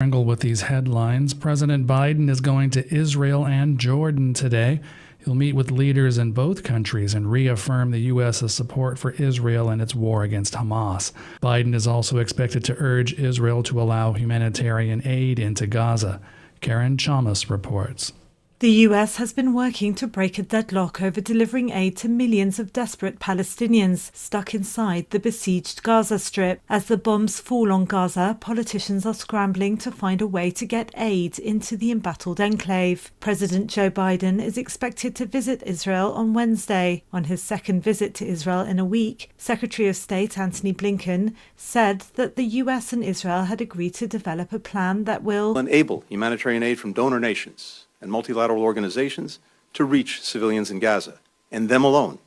Pringle with these headlines. President Biden is going to Israel and Jordan today. He'll meet with leaders in both countries and reaffirm the U.S.'s support for Israel and its war against Hamas. Biden is also expected to urge Israel to allow humanitarian aid into Gaza. Karen Chalmers reports. The US has been working to break a deadlock over delivering aid to millions of desperate Palestinians stuck inside the besieged Gaza Strip. As the bombs fall on Gaza, politicians are scrambling to find a way to get aid into the embattled enclave. President Joe Biden is expected to visit Israel on Wednesday. On his second visit to Israel in a week, Secretary of State Antony Blinken said that the US and Israel had agreed to develop a plan that will enable humanitarian aid from donor nations and multilateral organizations to reach civilians in Gaza, and them alone,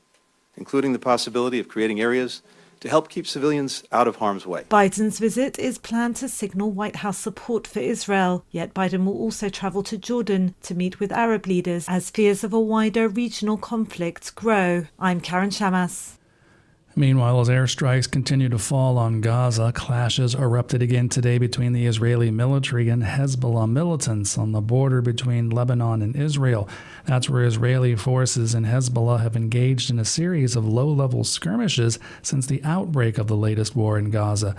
including the possibility of creating areas to help keep civilians out of harm's way. Biden's visit is planned to signal White House support for Israel, yet Biden will also travel to Jordan to meet with Arab leaders as fears of a wider regional conflict grow. I'm Karen Shamas. Meanwhile, as airstrikes continue to fall on Gaza, clashes erupted again today between the Israeli military and Hezbollah militants on the border between Lebanon and Israel. That's where Israeli forces and Hezbollah have engaged in a series of low-level skirmishes since the outbreak of the latest war in Gaza.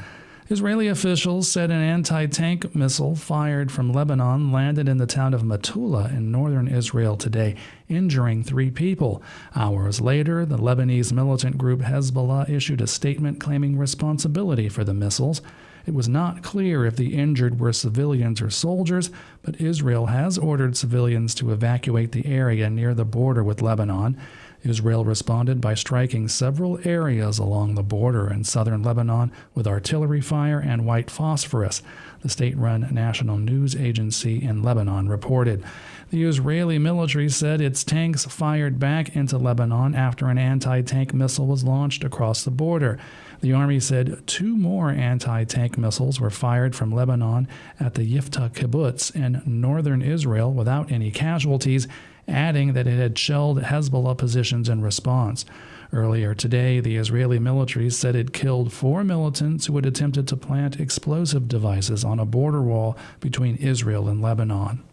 Israeli officials said an anti-tank missile fired from Lebanon landed in the town of Metula in northern Israel today, injuring 3 people. Hours later, the Lebanese militant group Hezbollah issued a statement claiming responsibility for the missiles. It was not clear if the injured were civilians or soldiers, but Israel has ordered civilians to evacuate the area near the border with Lebanon. Israel responded by striking several areas along the border in southern Lebanon with artillery fire and white phosphorus, the state-run national news agency in Lebanon reported. The Israeli military said its tanks fired back into Lebanon after an anti-tank missile was launched across the border. The army said 2 more anti-tank missiles were fired from Lebanon at the Yiftah kibbutz in northern Israel without any casualties, adding that it had shelled Hezbollah positions in response. Earlier today, the Israeli military said it killed 4 militants who had attempted to plant explosive devices on a border wall between Israel and Lebanon.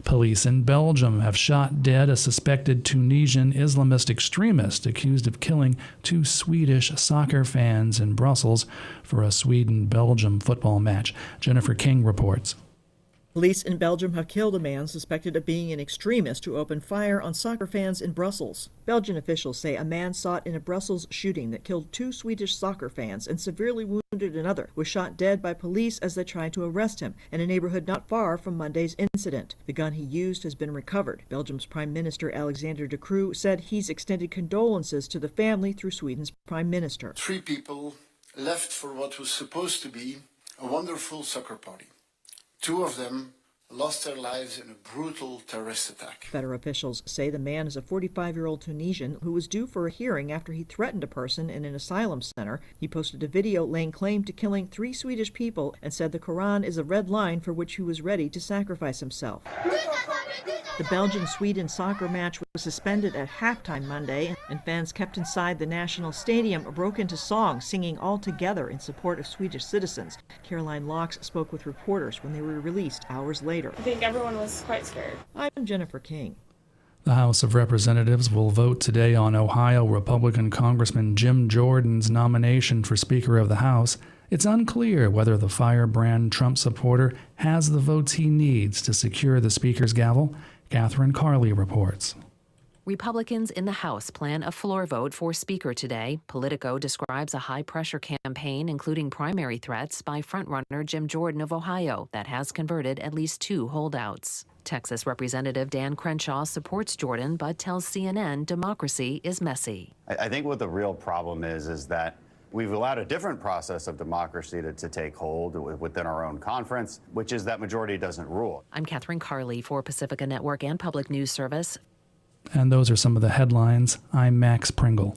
Police in Belgium have shot dead a suspected Tunisian Islamist extremist accused of killing 2 Swedish soccer fans in Brussels for a Sweden-Belgium football match. Jennifer King reports. Police in Belgium have killed a man suspected of being an extremist who opened fire on soccer fans in Brussels. Belgian officials say a man sought in a Brussels shooting that killed 2 Swedish soccer fans and severely wounded another was shot dead by police as they tried to arrest him in a neighborhood not far from Monday's incident. The gun he used has been recovered. Belgium's Prime Minister Alexander De Croo said he's extended condolences to the family through Sweden's Prime Minister. 3 people left for what was supposed to be a wonderful soccer party. 2 of them lost their lives in a brutal terrorist attack. Federal officials say the man is a 45-year-old Tunisian who was due for a hearing after he threatened a person in an asylum center. He posted a video laying claim to killing 3 Swedish people and said the Quran is a red line for which he was ready to sacrifice himself. The Belgian-Sweden soccer match was suspended at halftime Monday, and fans kept inside the national stadium broke into song, singing all together in support of Swedish citizens. Caroline Locks spoke with reporters when they were released hours later. I think everyone was quite scared. I'm Jennifer King. The House of Representatives will vote today on Ohio Republican Congressman Jim Jordan's nomination for Speaker of the House. It's unclear whether the firebrand Trump supporter has the votes he needs to secure the Speaker's gavel. Catherine Carley reports. Republicans in the House plan a floor vote for Speaker today. Politico describes a high-pressure campaign, including primary threats by frontrunner Jim Jordan of Ohio, that has converted at least 2 holdouts. Texas Representative Dan Crenshaw supports Jordan, but tells CNN democracy is messy. I think what the real problem is that we've allowed a different process of democracy to take hold within our own conference, which is that majority doesn't rule. I'm Catherine Carley for Pacifica Network and Public News Service. And those are some of the headlines. I'm Max Pringle.